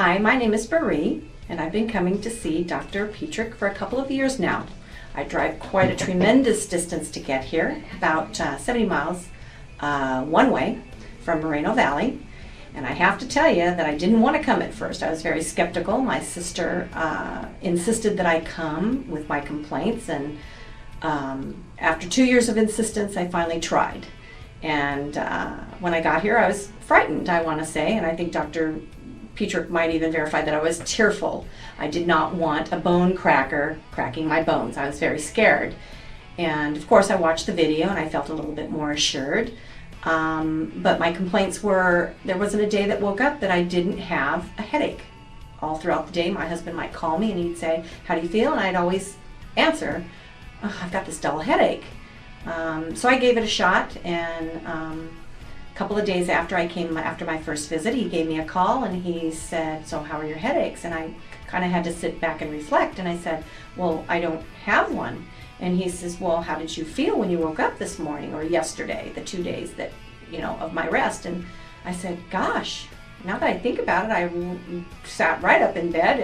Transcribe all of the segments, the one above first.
Hi, my name is Marie, and I've been coming to see Dr. Petrick for a couple of years now. I drive quite a tremendous distance to get here, about 70 miles one way from Moreno Valley. And I have to tell you that I didn't want to come at first. I was very skeptical. My sister insisted that I come with my complaints, and after 2 years of insistence, I finally tried. And when I got here, I was frightened, I want to say, and I think Dr. Petrick might even verify that I was tearful. I did not want a bone cracker cracking my bones. I was very scared. And of course I watched the video and I felt a little bit more assured. But my complaints were, there wasn't a day that woke up that I didn't have a headache. All throughout the day, my husband might call me and he'd say, "How do you feel?" And I'd always answer, "Oh, I've got this dull headache." So I gave it a shot, and a couple of days after after my first visit, he gave me a call and he said, "So how are your headaches?" And I kind of had to sit back and reflect, and I said, "Well, I don't have one." And he says, "Well, how did you feel when you woke up this morning or yesterday, the 2 days that, of my rest?" And I said, "Gosh, now that I think about it, I sat right up in bed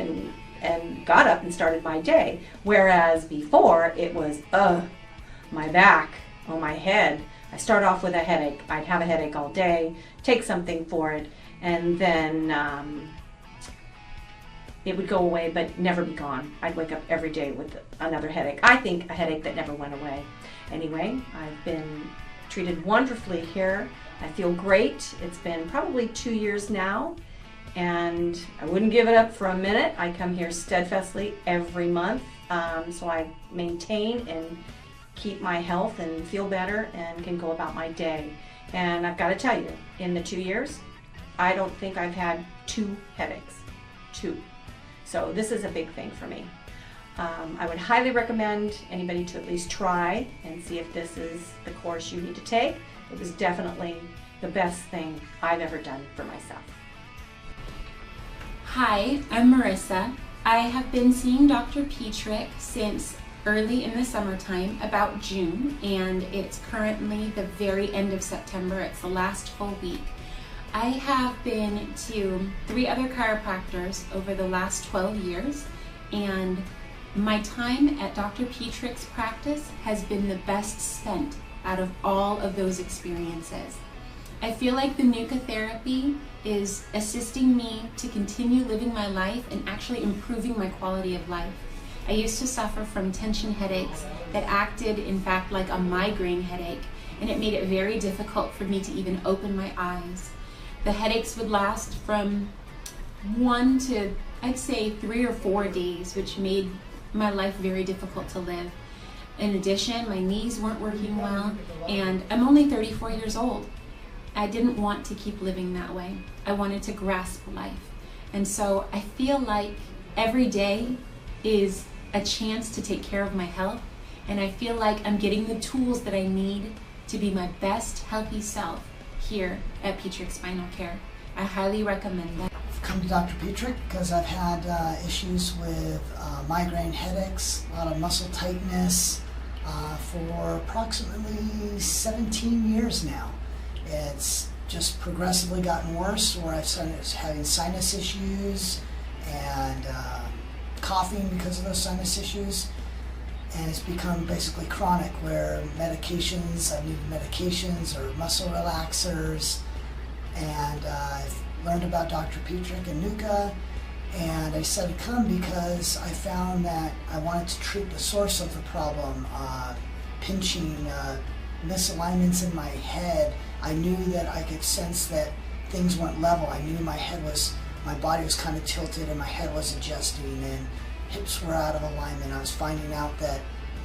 and got up and started my day. Whereas before it was, my back, my head. I start off with a headache. I'd have a headache all day, take something for it, and then it would go away but never be gone. I'd wake up every day with another headache. I think a headache that never went away. Anyway, I've been treated wonderfully here. I feel great. It's been probably 2 years now, and I wouldn't give it up for a minute. I come here steadfastly every month, so I maintain and keep my health and feel better and can go about my day. And I've got to tell you, in the 2 years, I don't think I've had 2 headaches. 2. So this is a big thing for me. I would highly recommend anybody to at least try and see if this is the course you need to take. It was definitely the best thing I've ever done for myself. Hi, I'm Marissa. I have been seeing Dr. Petrick since early in the summertime, about June, and it's currently the very end of September. It's the last full week. I have been to 3 other chiropractors over the last 12 years, and my time at Dr. Petrick's practice has been the best spent out of all of those experiences. I feel like the NUCCA therapy is assisting me to continue living my life and actually improving my quality of life. I used to suffer from tension headaches that acted, in fact, like a migraine headache, and it made it very difficult for me to even open my eyes. The headaches would last from 1 to, I'd say, 3 or 4 days, which made my life very difficult to live. In addition, my knees weren't working well, and I'm only 34 years old. I didn't want to keep living that way. I wanted to grasp life. And so I feel like every day is a chance to take care of my health, and I feel like I'm getting the tools that I need to be my best healthy self here at Petrick Spinal Care. I highly recommend that. I've come to Dr. Petrick because I've had issues with migraine headaches, a lot of muscle tightness for approximately 17 years now. It's just progressively gotten worse, where I've started having sinus issues and coughing because of those sinus issues, and it's become basically chronic, where medications, I need medications or muscle relaxers, and I've learned about Dr. Petrick and NUCCA, and I decided to come because I found that I wanted to treat the source of the problem, pinching, misalignments in my head. I knew that I could sense that things weren't level. I knew my body was kind of tilted and my head was adjusting and hips were out of alignment. I was finding out that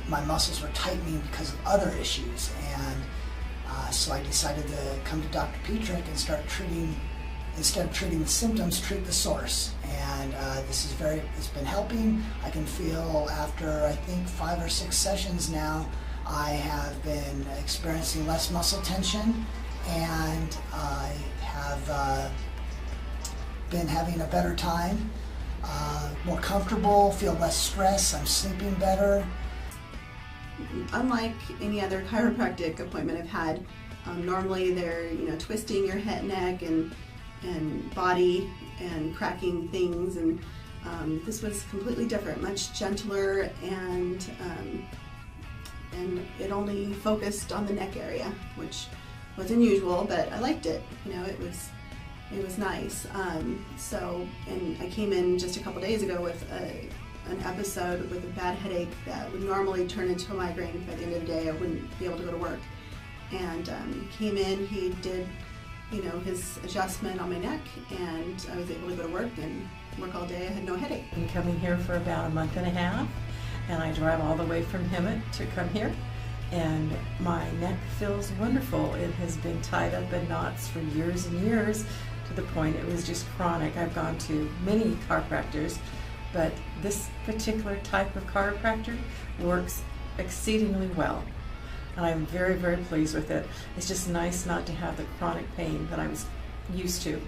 my muscles were tightening because of other issues, and so I decided to come to Dr. Petrick and start treating, instead of treating the symptoms, treat the source. And it's been helping. I can feel after I think 5 or 6 sessions now, I have been experiencing less muscle tension, and I have been having a better time, more comfortable, feel less stress, I'm sleeping better. Unlike any other chiropractic appointment I've had, normally they're twisting your head, neck, and and body and cracking things, and this was completely different, much gentler, and it only focused on the neck area, which was unusual, but I liked it. You know, it was nice. And I came in just a couple days ago with an episode with a bad headache that would normally turn into a migraine. By the end of the day, I wouldn't be able to go to work. And came in, he did, you know, his adjustment on my neck, and I was able to go to work and work all day. I had no headache. I've been coming here for about a month and a half, and I drive all the way from Hemet to come here, and my neck feels wonderful. It has been tied up in knots for years and years, to the point it was just chronic. I've gone to many chiropractors, but this particular type of chiropractor works exceedingly well, and I'm very, very pleased with it. It's just nice not to have the chronic pain that I was used to.